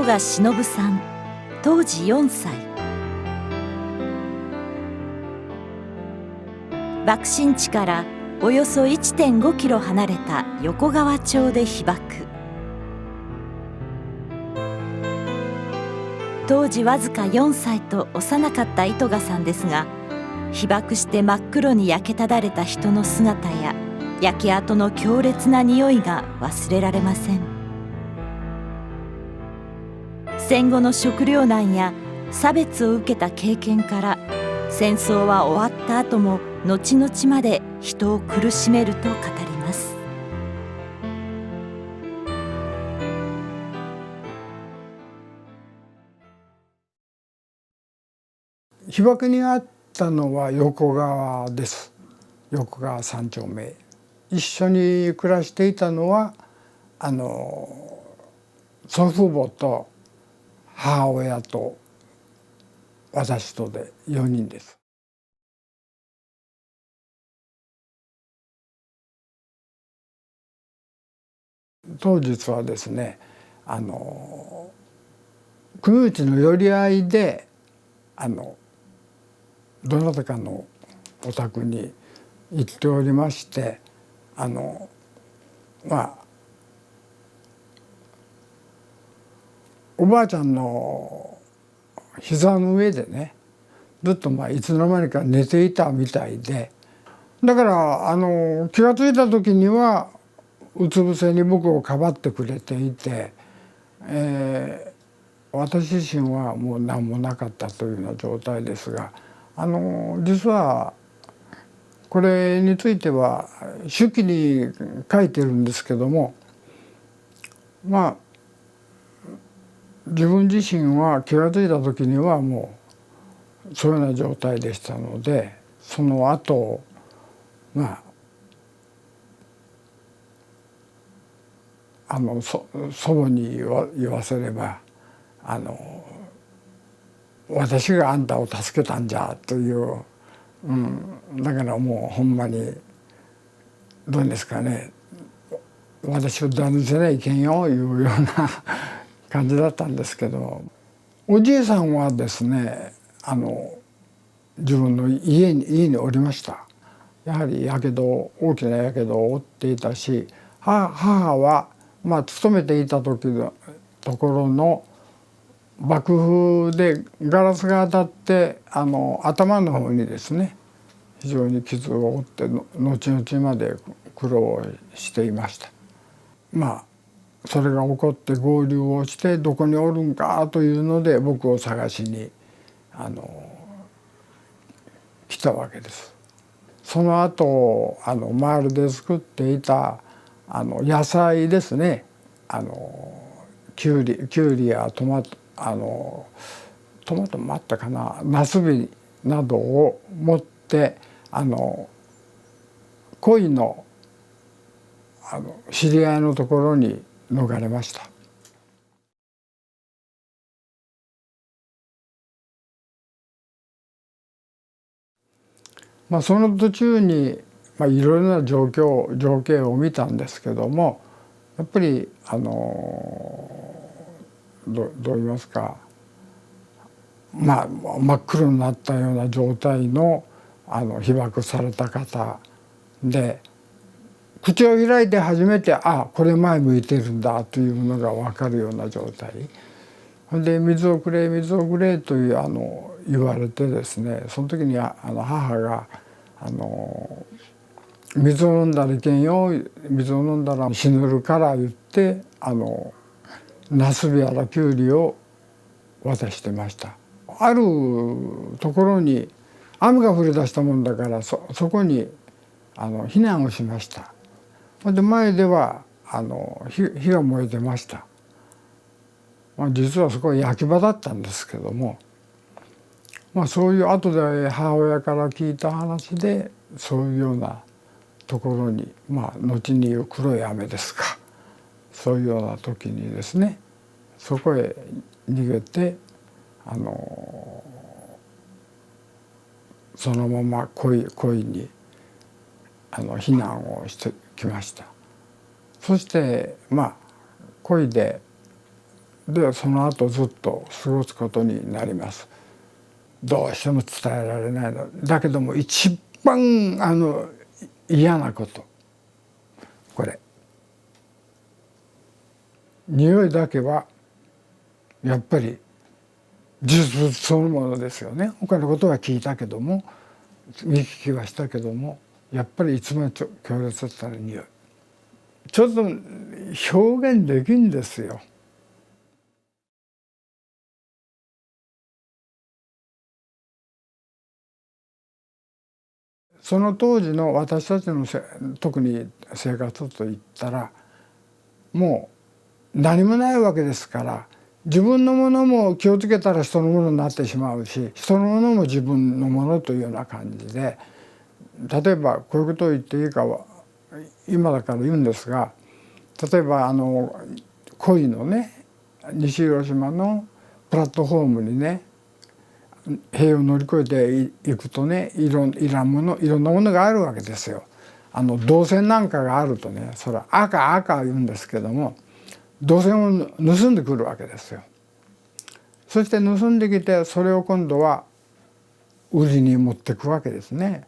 賀忍さん、当時4歳。爆心地からおよそ 1.5 キロ離れた横川町で被爆。当時わずか4歳と幼かった糸賀さんですが、被爆して真っ黒に焼けただれた人の姿や焼け跡の強烈な匂いが忘れられません。戦後の食糧難や差別を受けた経験から、戦争は終わった後も後々まで人を苦しめると語ります。被爆にあったのは横川です。横川3丁目。一緒に暮らしていたのは祖父母と母親と私とで4人です。当日はですね、組内の寄り合いでどなたかのお宅に行っておりまして、おばあちゃんの膝の上でね、ずっといつの間にか寝ていたみたいで、だから気が付いた時にはうつ伏せに僕をかばってくれていて、私自身はもう何もなかったというような状態ですが、実はこれについては手記に書いてるんですけども、自分自身は気が付いた時にはもうそういうような状態でしたので、その後祖母に言わせれば私があんたを助けたんじゃという、だからもうほんまにどうですかね、私を断じせないけんよいうような感じだったんですけど、おじいさんはですね自分の家におりました。やはり大きなやけどを負っていたし、母は勤めていた時のところの爆風でガラスが当たって頭の方にですね非常に傷を負って後々まで苦労していました。それが起こって合流をしてどこにおるんかというので僕を探しに来たわけです。その後マールで作っていた野菜ですね、きゅうりやトマトもあったかな、ナスビなどを持って恋の知り合いのところに逃れました。その途中にいろいろな情景を見たんですけども、やっぱりどう言いますか、真っ黒になったような状態の被爆された方で、口を開いて初めてこれ前向いてるんだというのが分かるような状態で、水をくれ水をくれと言われてですね、その時に母が水を飲んだらいけんよ、水を飲んだら死ぬるから言ってナスビやらキュウリを渡してました。あるところに雨が降り出したもんだから、そこに避難をしました。で前では火が燃えてました。実はそこは焼き場だったんですけども、そういう後で母親から聞いた話で、そういうようなところに後に言う黒い雨ですか、そういうような時にですね、そこへ逃げてそのまま恋に避難をしてきました。そして恋ででその後ずっと過ごすことになります。どうしても伝えられないのだけども、一番嫌なこと、これ匂いだけはやっぱり事実物そのものですよね。他のことは聞いたけども、見聞きはしたけども、やっぱり一番強烈だったのは匂い。ちょっと表現できんですよ。その当時の私たちの特に生活といったら、もう何もないわけですから、自分のものも気をつけたら人のものになってしまうし、人のものも自分のものというような感じで、例えばこういうことを言っていいかは今だから言うんですが、例えば恋のね、西広島のプラットフォームにね、塀を乗り越えていくとね、いろんなものがあるわけですよ。銅線なんかがあるとね、それは赤言うんですけども、銅線を盗んでくるわけですよ。そして盗んできて、それを今度は売りに持っていくわけですね。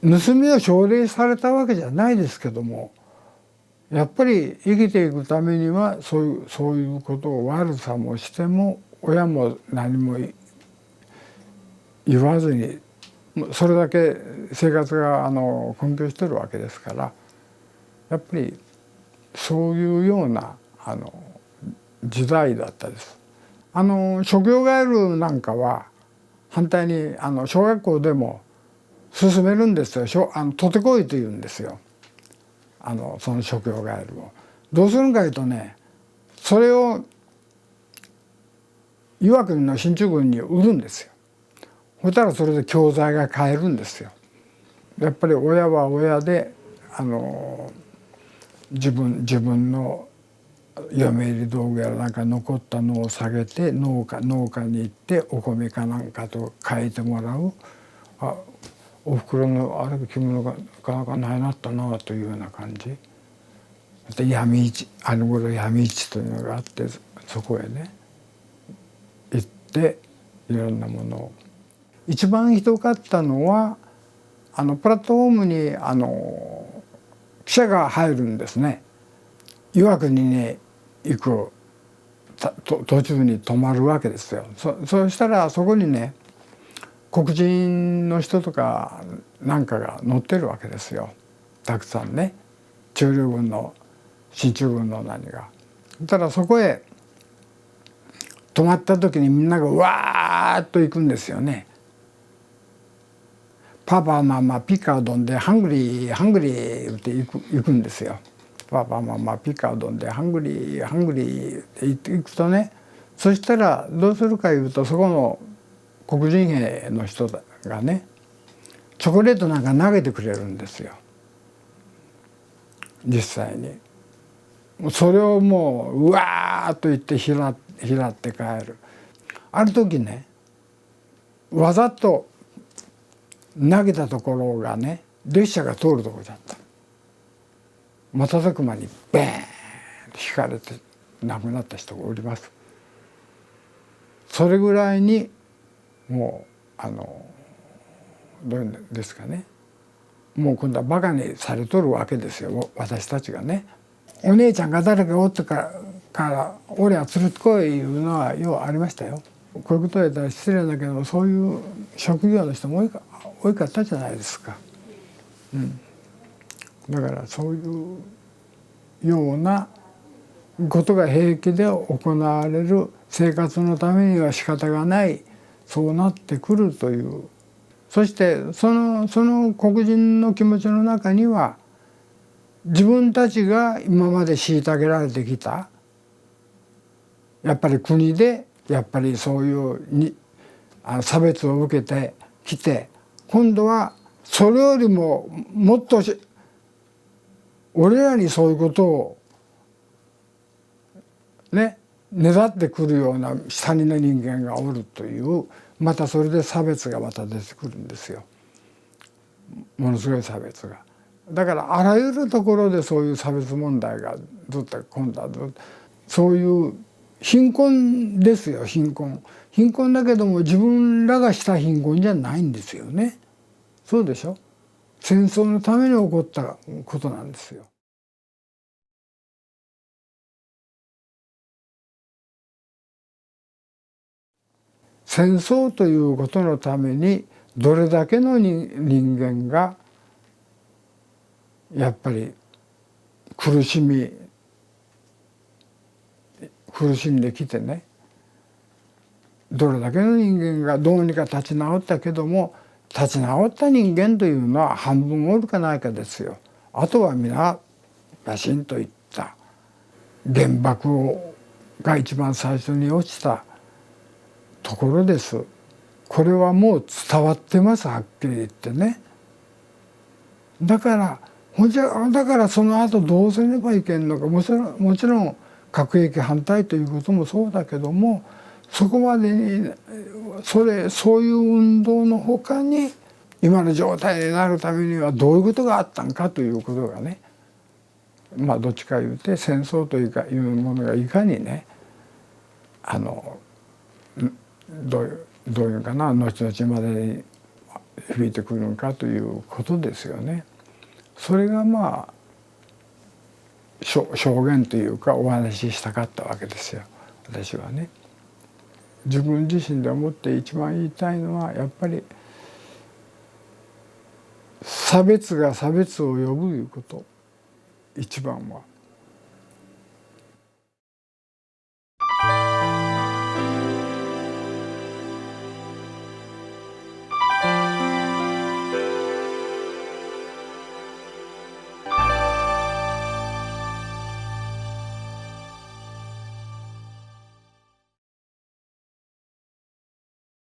盗みを奨励されたわけじゃないですけども、やっぱり生きていくためにはそういうことを悪さもしても親も何も言わずに、それだけ生活が困窮してるわけですから、やっぱりそういうような時代だったです。職業ガエルなんかは反対に小学校でも勧めるんですよ。とてこいと言うんですよ。その職業ガエルを。どうするんかいうとね、それを岩国の進駐軍に売るんですよ。そしたらそれで教材が買えるんですよ。やっぱり親は親で自分の嫁入り道具やらなんか残ったのを下げて農家に行ってお米かなんかと変えてもらう。おふくろの着物がなかなかないなったなというような感じで、闇市頃闇市というのがあって、そこへね行っていろんなものを。一番ひどかったのはプラットフォームに記者が入るんですね。岩国にね行く途中に泊まるわけですよ。そうしたらそこにね黒人の人とかなんかが乗ってるわけですよ。たくさんね、中流軍の進駐軍の何が。ただそこへ泊まった時にみんながわーっと行くんですよね。パパママピカドンでハングリーって行くんですよ。パパママピカドンでハングリーって行くとね、そしたらどうするかいうと、そこの黒人兵の人がねチョコレートなんか投げてくれるんですよ、実際に。それをもううわーっと言って拾って帰る。ある時ね、わざと投げたところがね列車が通るところだった。瞬く間にベーンと引かれて亡くなった人がおります。それぐらいにもうどういうんですかね、もう今度はバカにされとるわけですよ、私たちがね。お姉ちゃんが誰かおってから俺は連れてこいいうのはようありましたよ。こういうこと言ったら失礼だけど、そういう職業の人も多かったじゃないですか。だからそういうようなことが平気で行われる、生活のためには仕方がない、そうなってくるという。そしてその黒人の気持ちの中には、自分たちが今まで虐げられてきた、やっぱり国でやっぱりそういう差別を受けてきて、今度はそれよりももっと俺らにそういうことをねねだってくるような下にの人間がおるという、またそれで差別がまた出てくるんですよ、ものすごい差別が。だからあらゆるところでそういう差別問題がずっと今度はそういう貧困ですよ、貧困。貧困だけども自分らがした貧困じゃないんですよね。そうでしょ。戦争のために起こったことなんですよ。戦争ということのためにどれだけの人間がやっぱり苦しんできてね、どれだけの人間がどうにか立ち直ったけども、立ち直った人間というのは半分おるかないかですよ。あとは皆バシンといった原爆が一番最初に落ちたところです。これはもう伝わってます、はっきり言ってね。だからその後どうすればいけんのか、もちろん核兵器反対ということもそうだけども、そこまでにそういう運動のほかに今の状態になるためにはどういうことがあったんかということがね、まあどっちか言うて戦争というものがいかにね、どういうかな、後々までに響いてくるのかということですよね。それがまあ証言というかお話ししたかったわけですよ、私はね。自分自身で思って一番言いたいのはやっぱり差別が差別を呼ぶいうこと、一番は。